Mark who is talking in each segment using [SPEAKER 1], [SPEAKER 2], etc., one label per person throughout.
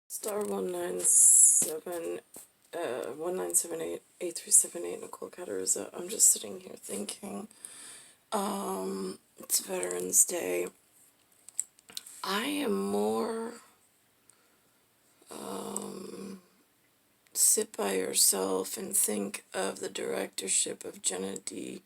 [SPEAKER 1] Star 1978378 Nicole Cattaruzza. I'm just sitting here thinking, it's Veterans Day. I am more, sit by yourself and think of the directorship of Jenna D.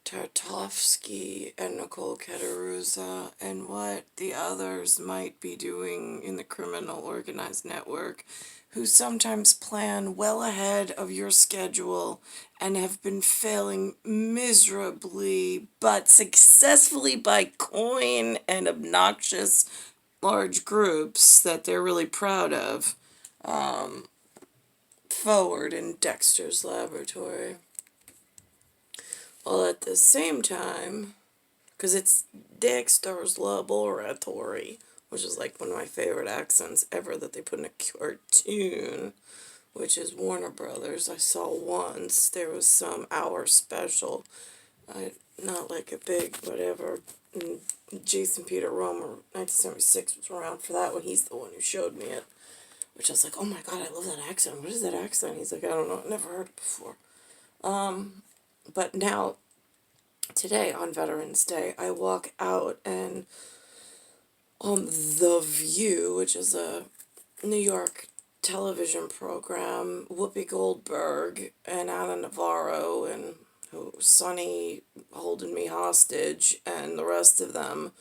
[SPEAKER 1] Tartovsky and Nicole Cattaruzza and what the others might be doing in the criminal organized network, who sometimes plan well ahead of your schedule and have been failing miserably but successfully by coin and obnoxious large groups that they're really proud of, forward in Dexter's laboratory. While at the same time, because it's Dexter's laboratory, which is like one of my favorite accents ever that they put in a cartoon, which is Warner Brothers. I saw once there was some hour special, not like a big whatever. And Jason Peter Romer, 1976, was around for that one. He's the one who showed me it, which I was like, oh my god, I love that accent. What is that accent? He's like, I don't know, I've never heard it before. But now, today on Veterans Day, I walk out and on The View, which is a New York television program, Whoopi Goldberg and Anna Navarro and Sonny holding me hostage and the rest of them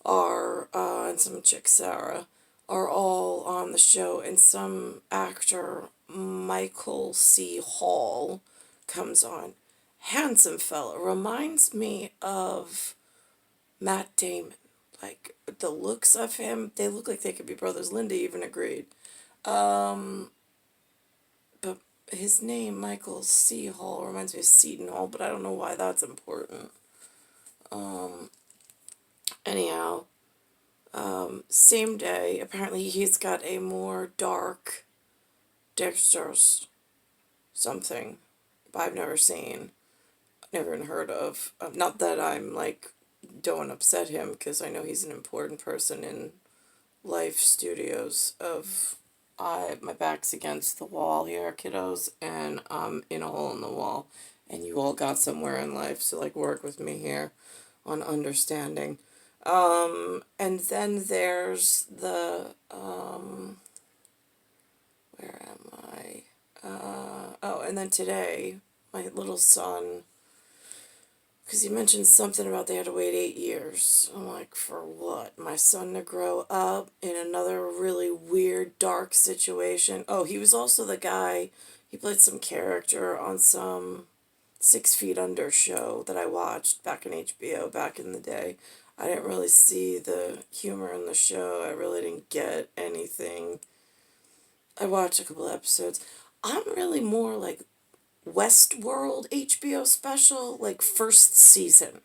[SPEAKER 1] are, and some chick Sarah, are all on the show, and some actor, Michael C. Hall, comes on. Handsome fella, reminds me of Matt Damon. Like, the looks of him, they look like they could be brothers. Linda even agreed. But his name, Michael C. Hall, reminds me of Seton Hall, but I don't know why that's important. Anyhow, same day, apparently he's got a more dark Dexter's something I've never seen, never even heard of. Not that I'm like, don't upset him, because I know he's an important person in Life Studios of my back's against the wall here, kiddos, and I'm in a hole in the wall, and you all got somewhere in life, so like work with me here on understanding. And then there's the, where am I? Oh, and then today, my little son, because he mentioned something about they had to wait 8 years. I'm like, for what? My son to grow up in another really weird, dark situation? Oh, he was also the guy, he played some character on some 6 Feet Under show that I watched back in HBO back in the day. I didn't really see the humor in the show. I really didn't get anything. I watched a couple episodes. I'm really more like Westworld HBO special, like first season.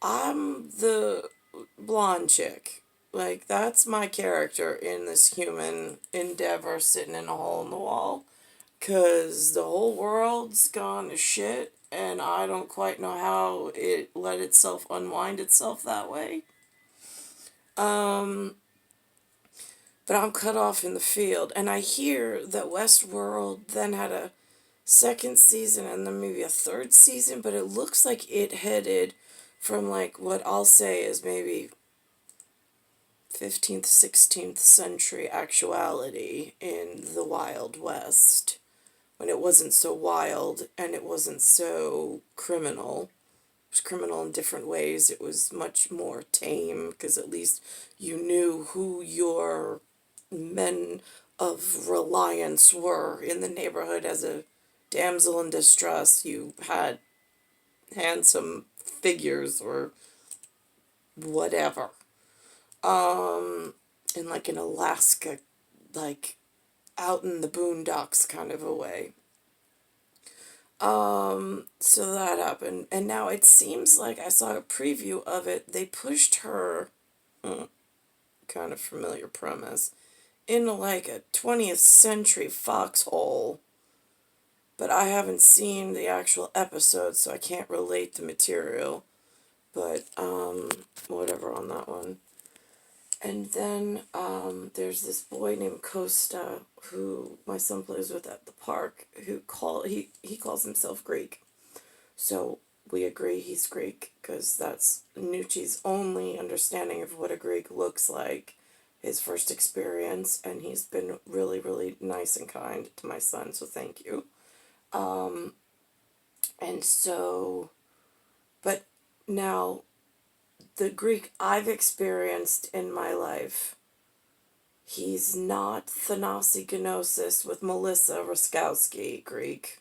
[SPEAKER 1] I'm the blonde chick. Like, that's my character in this human endeavor sitting in a hole in the wall. Because the whole world's gone to shit, and I don't quite know how it let itself unwind itself that way. But I'm cut off in the field, and I hear that Westworld then had a second season and then maybe a third season, but it looks like it headed from like what I'll say is maybe 15th, 16th century actuality in the Wild West, when it wasn't so wild and it wasn't so criminal. It was criminal in different ways. It was much more tame because at least you knew who your men of reliance were in the neighborhood. As a damsel in distress, you had handsome figures or whatever. In like an Alaska, like out in the boondocks kind of a way. So that happened. And now it seems like I saw a preview of it. They pushed her, kind of familiar premise, into like a 20th century foxhole. But I haven't seen the actual episode, so I can't relate the material. But, whatever on that one. And then there's this boy named Costa who my son plays with at the park he calls himself Greek. So we agree he's Greek because that's Nucci's only understanding of what a Greek looks like, his first experience, and he's been really, really nice and kind to my son, so thank you. And so, but now the Greek I've experienced in my life, he's not Thanasi Gnosis with Melissa Roskowski Greek,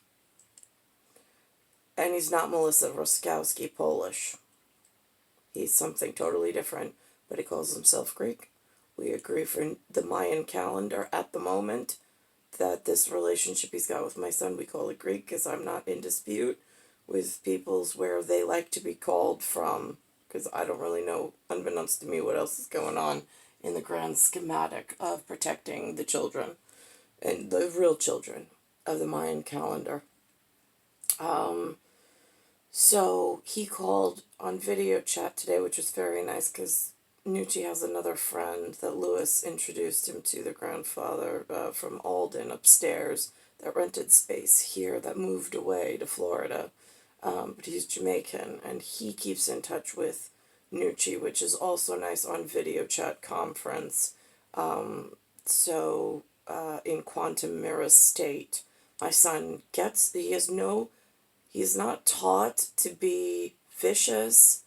[SPEAKER 1] and he's not Melissa Roskowski Polish. He's something totally different, but he calls himself Greek. We agree for the Mayan calendar at the moment that this relationship he's got with my son, we call it Greek because I'm not in dispute with people's where they like to be called from, because I don't really know, unbeknownst to me, what else is going on in the grand schematic of protecting the children and the real children of the Mayan calendar. So he called on video chat today, which was very nice because Nucci has another friend that Lewis introduced him to, the grandfather from Alden upstairs that rented space here that moved away to Florida. But he's Jamaican and he keeps in touch with Nucci, which is also nice on video chat conference. In quantum mirror state, my son he's not taught to be vicious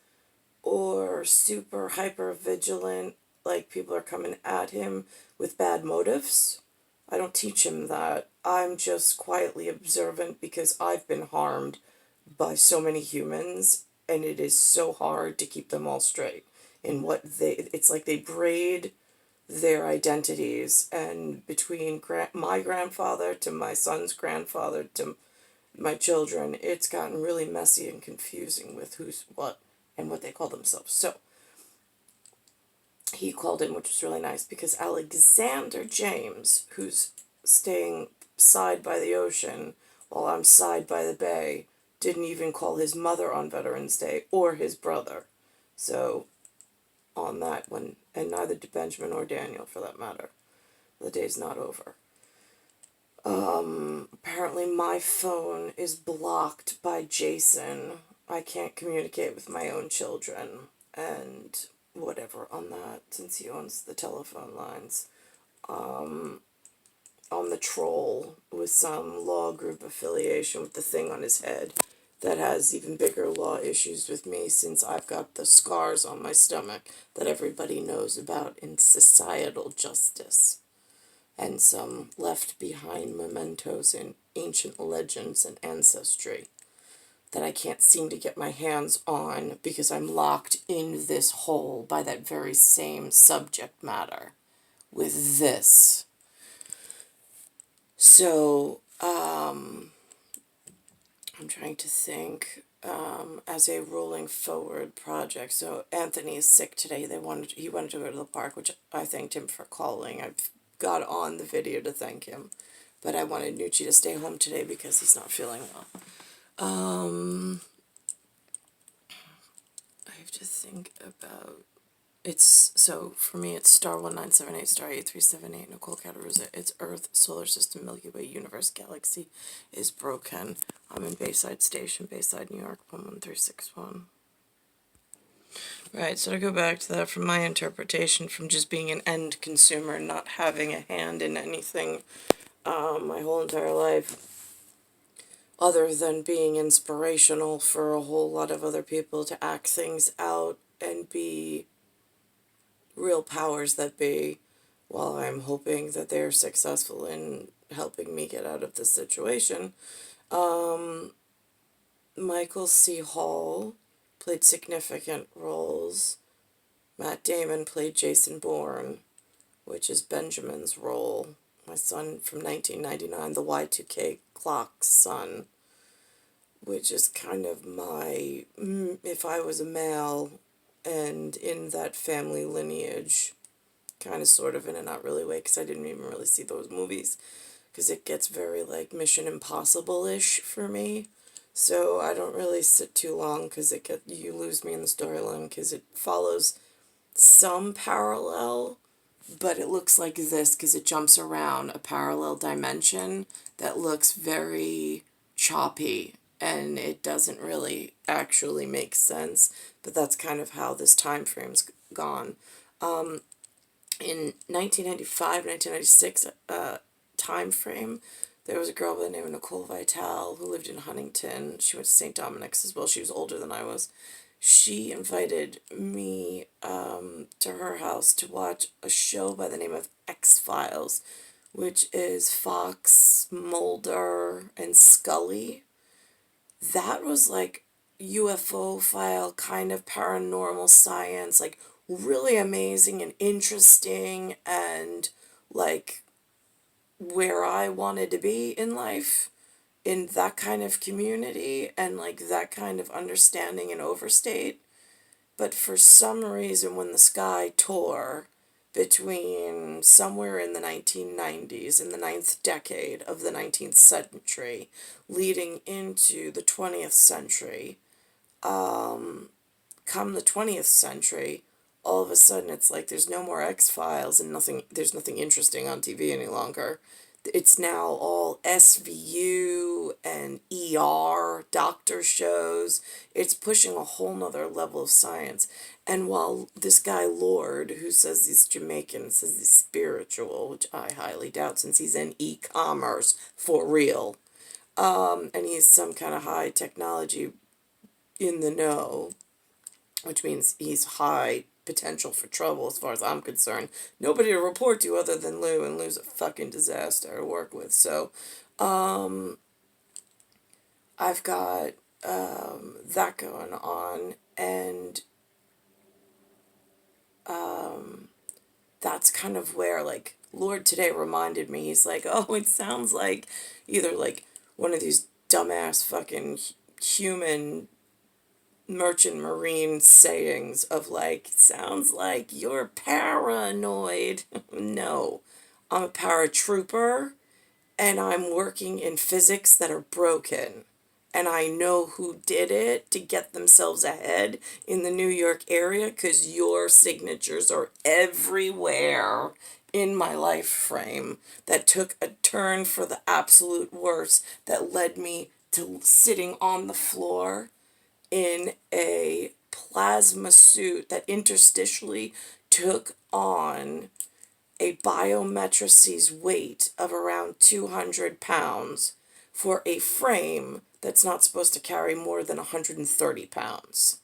[SPEAKER 1] or super hyper vigilant, like people are coming at him with bad motives. I don't teach him that. I'm just quietly observant because I've been harmed by so many humans, and it is so hard to keep them all straight in it's like they braid their identities, and between my grandfather to my son's grandfather to my children, it's gotten really messy and confusing with who's what and what they call themselves. So he called in, which was really nice because Alexander James, who's staying side by the ocean while I'm side by the bay, didn't even call his mother on Veterans Day or his brother. So on that one, and neither did Benjamin or Daniel for that matter. The day's not over. Apparently my phone is blocked by Jason. I can't communicate with my own children and whatever on that since he owns the telephone lines. On the troll with some law group affiliation with the thing on his head that has even bigger law issues with me since I've got the scars on my stomach that everybody knows about in societal justice, and some left behind mementos in ancient legends and ancestry that I can't seem to get my hands on because I'm locked in this hole by that very same subject matter with this. So, I'm trying to think as a rolling forward project. So Anthony is sick today. He wanted to go to the park, which I thanked him for calling. I've got on the video to thank him, but I wanted Nucci to stay home today because he's not feeling well. I have to think about so for me it's star 1978 star 8378 Nicole Cattaruzza. It's Earth, solar system, Milky Way, universe, galaxy is broken. I'm in Bayside Station, Bayside, New York, 11361. Right, so to go back to that, from my interpretation, from just being an end consumer and not having a hand in anything my whole entire life, other than being inspirational for a whole lot of other people to act things out and be real powers that be, while I'm hoping that they're successful in helping me get out of this situation. Michael C. Hall played significant roles. Matt Damon played Jason Bourne, which is Benjamin's role. My son from 1999, the Y2K clock's son, which is kind of my, if I was a male and in that family lineage, kind of sort of in a not really way, because I didn't even really see those movies, because it gets very like Mission Impossible-ish for me. So I don't really sit too long because you lose me in the storyline because it follows some parallel, but it looks like this because it jumps around a parallel dimension that looks very choppy, and it doesn't really actually make sense, but that's kind of how this time frame's gone. In 1995, 1996 time frame, there was a girl by the name of Nicole Vitale who lived in Huntington. She went to St. Dominic's as well. She was older than I was. She invited me to her house to watch a show by the name of X-Files, which is Fox, Mulder, and Scully. That was like UFO file, kind of paranormal science, like really amazing and interesting, and like where I wanted to be in life, in that kind of community and like that kind of understanding and overstate. But for some reason, when the sky tore between somewhere in the 1990s, in the ninth decade of the 19th century, leading into the 20th century, come the 20th century, all of a sudden it's like there's no more X-Files and there's nothing interesting on TV any longer. It's now all SVU and ER, doctor shows. It's pushing a whole nother level of science. And while this guy Lord, who says he's Jamaican, says he's spiritual, which I highly doubt since he's in e-commerce for real, and he's some kind of high technology in the know, which means he's high potential for trouble as far as I'm concerned. Nobody to report to other than Lou, and Lou's a fucking disaster to work with. So, I've got that going on, and that's kind of where, like, Lord today reminded me, he's like, oh, it sounds like either, like, one of these dumbass fucking human merchant marine sayings of like, sounds like you're paranoid. No, I'm a paratrooper and I'm working in physics that are broken. And I know who did it to get themselves ahead in the New York area because your signatures are everywhere in my life frame that took a turn for the absolute worst that led me to sitting on the floor in a plasma suit that interstitially took on a biometric's weight of around 200 pounds for a frame that's not supposed to carry more than 130 pounds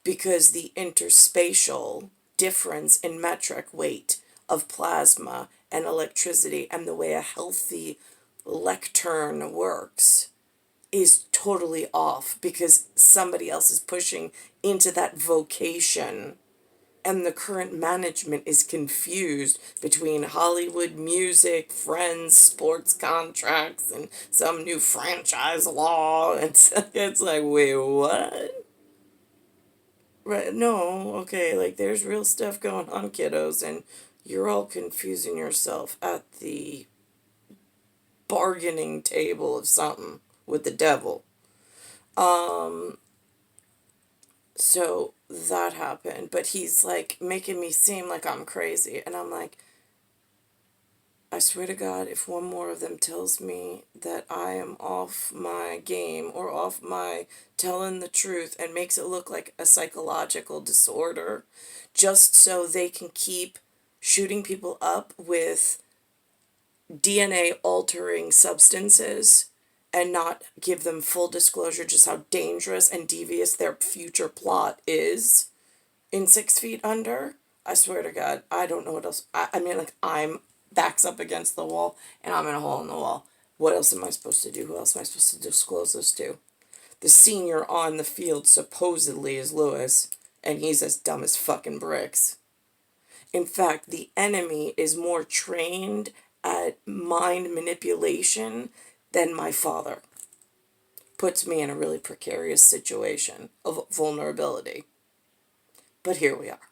[SPEAKER 1] because the interspatial difference in metric weight of plasma and electricity and the way a healthy lectern works is totally off because somebody else is pushing into that vocation, and the current management is confused between Hollywood music, Friends, sports contracts, and some new franchise law. And it's like, wait, what? Right? No, okay, like there's real stuff going on, kiddos, and you're all confusing yourself at the bargaining table of something with the devil. So that happened, but he's like making me seem like I'm crazy, and I'm like, I swear to God, if one more of them tells me that I am off my game or off my telling the truth and makes it look like a psychological disorder, just so they can keep shooting people up with DNA altering substances and not give them full disclosure just how dangerous and devious their future plot is in 6 Feet Under. I swear to God, I don't know what else. I mean, like, I'm backs up against the wall and I'm in a hole in the wall. What else am I supposed to do? Who else am I supposed to disclose this to? The senior on the field supposedly is Lewis, and he's as dumb as fucking bricks. In fact, the enemy is more trained at mind manipulation than my father. Puts me in a really precarious situation of vulnerability. But here we are,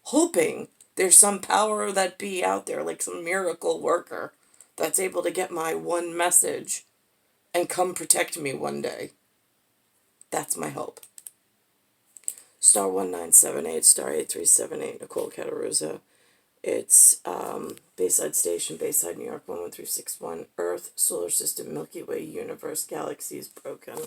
[SPEAKER 1] hoping there's some power that be out there, like some miracle worker, that's able to get my one message and come protect me one day. That's my hope. star 1978, star 8378, Nicole Cattaruzza. It's Bayside Station, Bayside, New York 11361. Earth, solar system, Milky Way, universe, galaxies, broken.